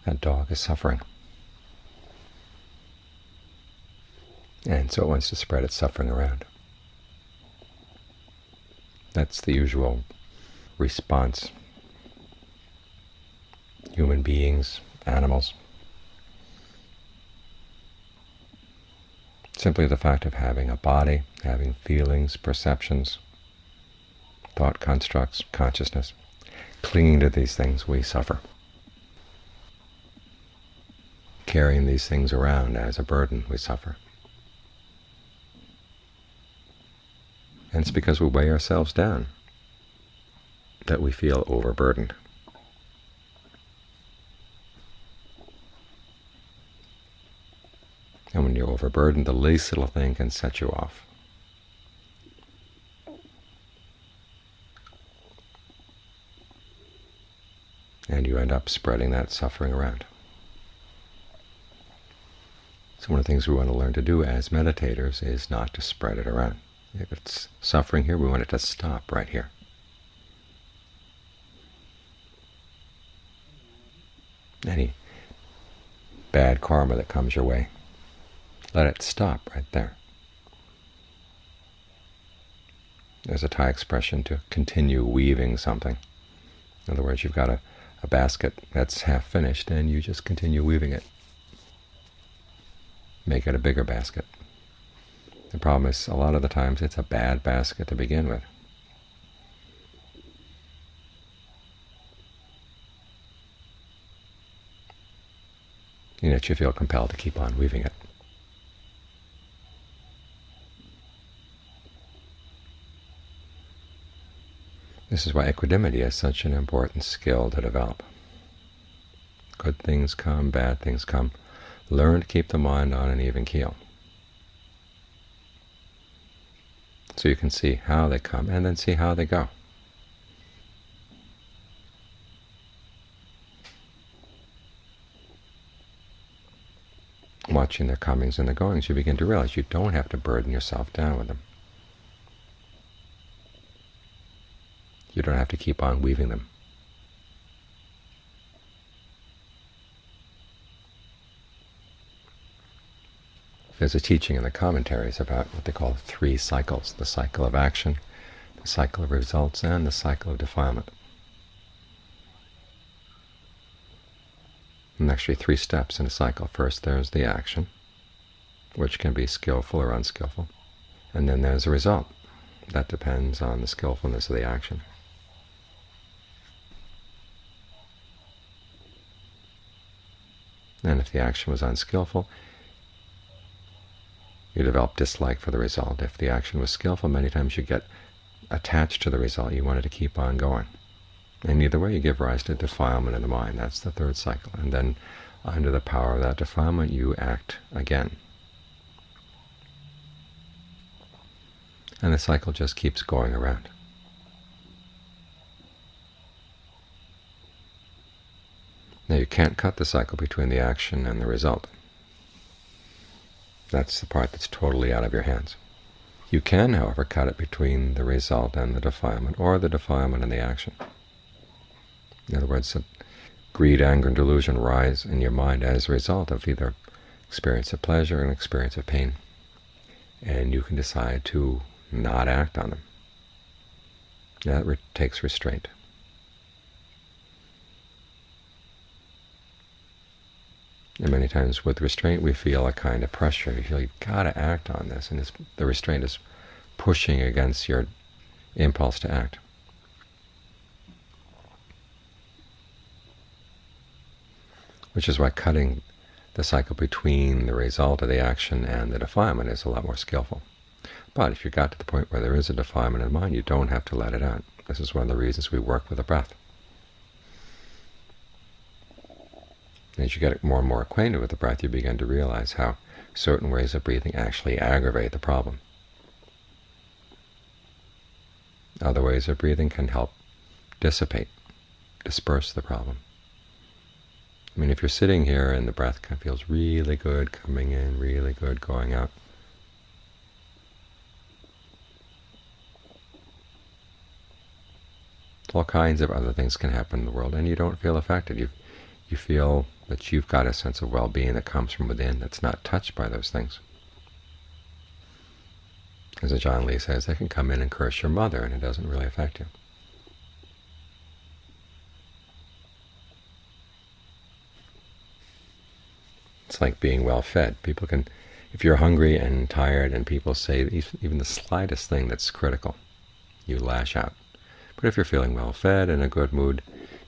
That dog is suffering. And so it wants to spread its suffering around. That's the usual response. Human beings, animals. Simply the fact of having a body, having feelings, perceptions, thought constructs, consciousness. Clinging to these things, we suffer. Carrying these things around as a burden, we suffer. And it's because we weigh ourselves down that we feel overburdened. And when you're overburdened, the least little thing can set you off. And you end up spreading that suffering around. So one of the things we want to learn to do as meditators is not to spread it around. If it's suffering here, we want it to stop right here. Any bad karma that comes your way, let it stop right there. There's a Thai expression to continue weaving something. In other words, you've got a basket that's half finished, and you just continue weaving it. Make it a bigger basket. The problem is, a lot of the times, it's a bad basket to begin with. And yet you feel compelled to keep on weaving it. This is why equanimity is such an important skill to develop. Good things come, bad things come. Learn to keep the mind on an even keel, so you can see how they come and then see how they go. Watching their comings and their goings, you begin to realize you don't have to burden yourself down with them. You don't have to keep on weaving them. There's a teaching in the commentaries about what they call 3 cycles: the cycle of action, the cycle of results, and the cycle of defilement. And actually 3 steps in a cycle. First there's the action, which can be skillful or unskillful. And then there's the result. That depends on the skillfulness of the action. And if the action was unskillful, you develop dislike for the result. If the action was skillful, many times you get attached to the result. You wanted to keep on going. And either way, you give rise to defilement in the mind. That's the 3rd cycle. And then, under the power of that defilement, you act again. And the cycle just keeps going around. Now, you can't cut the cycle between the action and the result. That's the part that's totally out of your hands. You can, however, cut it between the result and the defilement, or the defilement and the action. In other words, greed, anger, and delusion rise in your mind as a result of either experience of pleasure and experience of pain. And you can decide to not act on them. That takes restraint. And many times with restraint we feel a kind of pressure. You feel you've got to act on this, and the restraint is pushing against your impulse to act. Which is why cutting the cycle between the result of the action and the defilement is a lot more skillful. But if you got to the point where there is a defilement in mind, you don't have to let it out. This is one of the reasons we work with the breath. As you get more and more acquainted with the breath, you begin to realize how certain ways of breathing actually aggravate the problem. Other ways of breathing can help dissipate, disperse the problem. I mean, if you're sitting here and the breath kind of feels really good coming in, really good going out, all kinds of other things can happen in the world, and you don't feel affected. You've You feel that you've got a sense of well-being that comes from within that's not touched by those things. As Ajaan Lee says, they can come in and curse your mother and it doesn't really affect you. It's like being well-fed. People can, if you're hungry and tired and people say even the slightest thing that's critical, you lash out. But if you're feeling well-fed and in a good mood,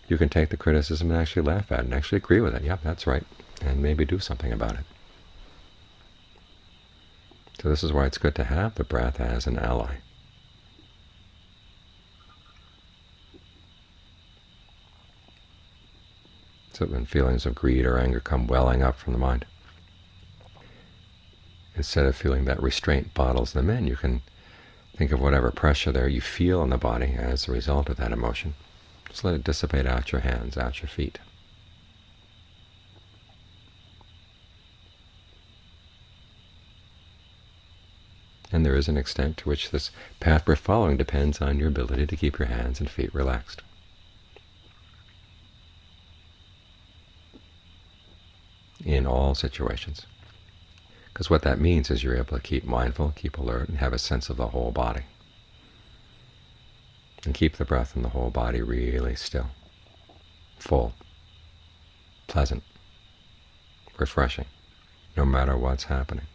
you can take the criticism and actually laugh at it and actually agree with it. Yeah, that's right, and maybe do something about it. So this is why it's good to have the breath as an ally. So when feelings of greed or anger come welling up from the mind, instead of feeling that restraint bottles them in, you can think of whatever pressure there you feel in the body as a result of that emotion. Just let it dissipate out your hands, out your feet. And there is an extent to which this path we're following depends on your ability to keep your hands and feet relaxed. In all situations. Because what that means is you're able to keep mindful, keep alert, and have a sense of the whole body. And keep the breath in the whole body really still, full, pleasant, refreshing, no matter what's happening.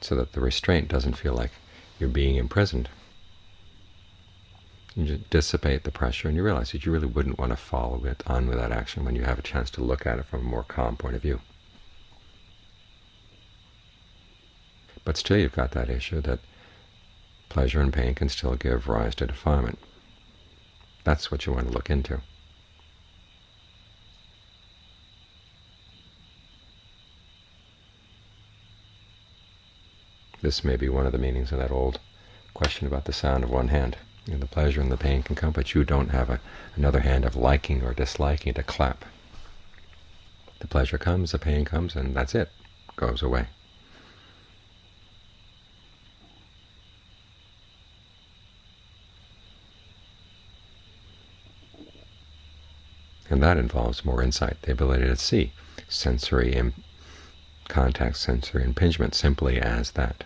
So that the restraint doesn't feel like you're being imprisoned. You just dissipate the pressure and you realize that you really wouldn't want to follow it on with that action when you have a chance to look at it from a more calm point of view. But still you've got that issue that pleasure and pain can still give rise to defilement. That's what you want to look into. This may be one of the meanings of that old question about the sound of one hand. You know, the pleasure and the pain can come, but you don't have another hand of liking or disliking to clap. The pleasure comes, the pain comes, and that's it. It goes away. And that involves more insight, the ability to see sensory contact, sensory impingement simply as that,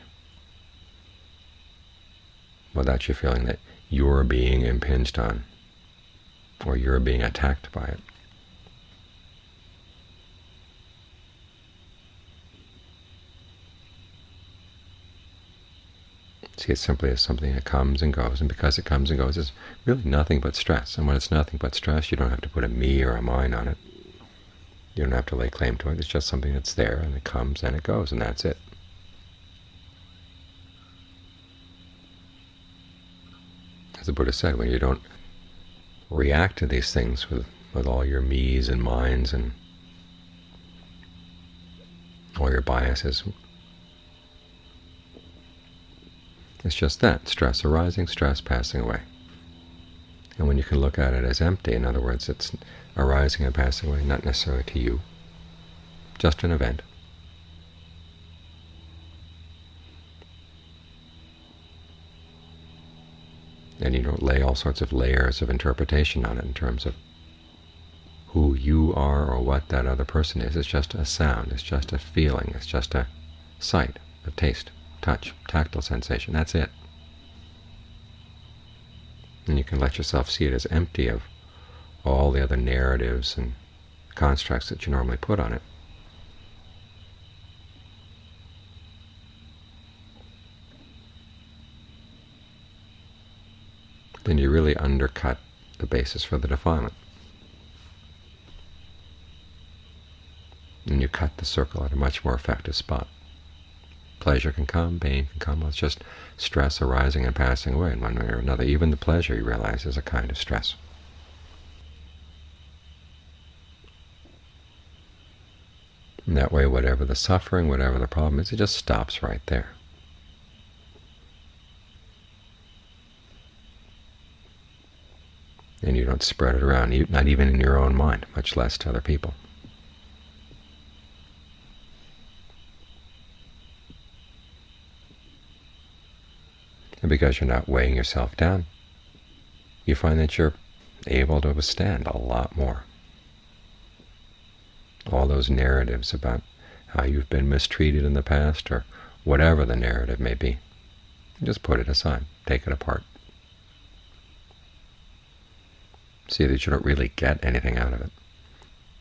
without you feeling that you're being impinged on or you're being attacked by it. See it simply as something that comes and goes, and because it comes and goes, it's really nothing but stress. And when it's nothing but stress, you don't have to put a me or a mine on it. You don't have to lay claim to it. It's just something that's there, and it comes and it goes, and that's it. As the Buddha said, when you don't react to these things with all your me's and mine's and all your biases, it's just that, stress arising, stress passing away. And when you can look at it as empty, in other words, it's arising and passing away, not necessarily to you, just an event. And you don't lay all sorts of layers of interpretation on it in terms of who you are or what that other person is. It's just a sound, it's just a feeling, it's just a sight, a taste, touch, tactile sensation. That's it. And you can let yourself see it as empty of all the other narratives and constructs that you normally put on it. Then you really undercut the basis for the defilement. And you cut the circle at a much more effective spot. Pleasure can come, pain can come. Well, it's just stress arising and passing away in one way or another. Even the pleasure, you realize, is a kind of stress. And that way, whatever the suffering, whatever the problem is, it just stops right there. And you don't spread it around, not even in your own mind, much less to other people. And because you're not weighing yourself down, you find that you're able to withstand a lot more. All those narratives about how you've been mistreated in the past, or whatever the narrative may be, just put it aside, take it apart. See that you don't really get anything out of it.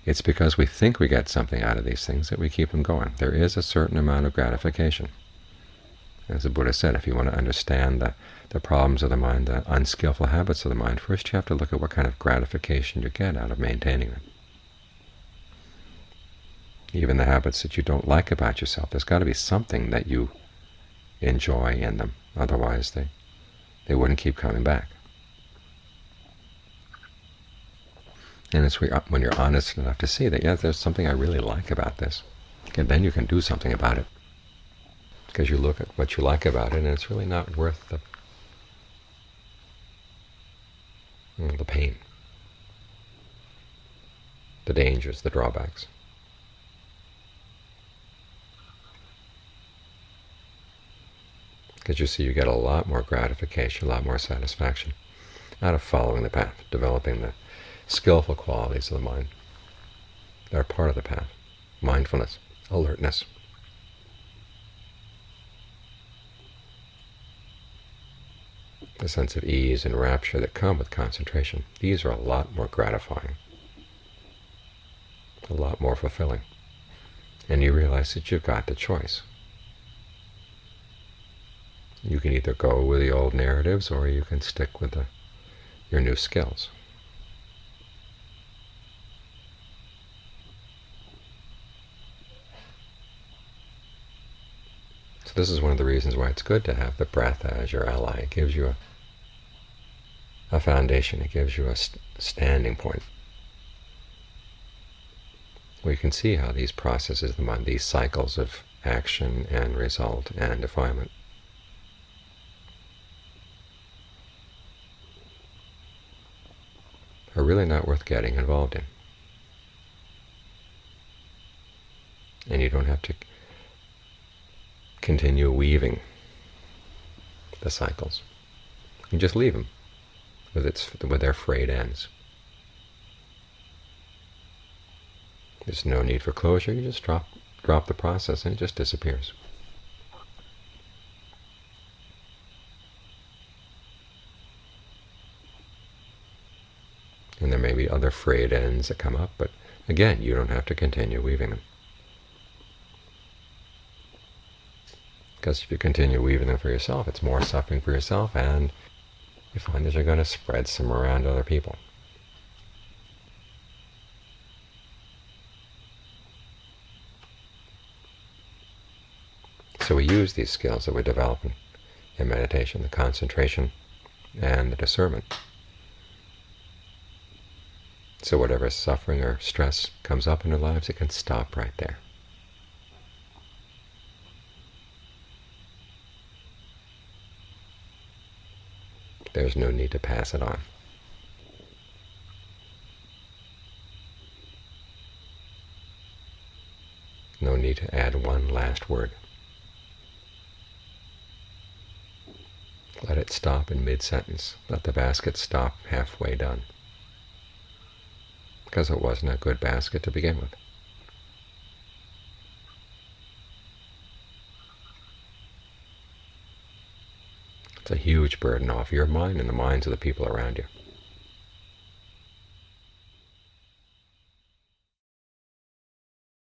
It's because we think we get something out of these things that we keep them going. There is a certain amount of gratification. As the Buddha said, if you want to understand the problems of the mind, the unskillful habits of the mind, first you have to look at what kind of gratification you get out of maintaining them. Even the habits that you don't like about yourself, there's got to be something that you enjoy in them. Otherwise they wouldn't keep coming back. And it's when you're honest enough to see that, yeah, there's something I really like about this, and then you can do something about it. Because you look at what you like about it, and it's really not worth the pain, the dangers, the drawbacks. Because you see, you get a lot more gratification, a lot more satisfaction out of following the path, developing the skillful qualities of the mind that are part of the path: mindfulness, alertness. The sense of ease and rapture that come with concentration. These are a lot more gratifying, a lot more fulfilling. And you realize that you've got the choice. You can either go with the old narratives, or you can stick with your new skills. So this is one of the reasons why it's good to have the breath as your ally. It gives you a foundation. It gives you a standing point where you can see how these processes of the mind, these cycles of action and result and defilement, are really not worth getting involved in. And you don't have to continue weaving the cycles. You just leave them with their frayed ends. There's no need for closure. You just drop the process, and it just disappears. And there may be other frayed ends that come up, but again, you don't have to continue weaving them. Because if you continue weaving them for yourself, it's more suffering for yourself, and you find that you're going to spread some around other people. So we use these skills that we're developing in meditation, the concentration and the discernment. So whatever suffering or stress comes up in our lives, it can stop right there. There's no need to pass it on. No need to add one last word. Let it stop in mid-sentence. Let the basket stop halfway done. Because it wasn't a good basket to begin with. It's a huge burden off your mind and the minds of the people around you.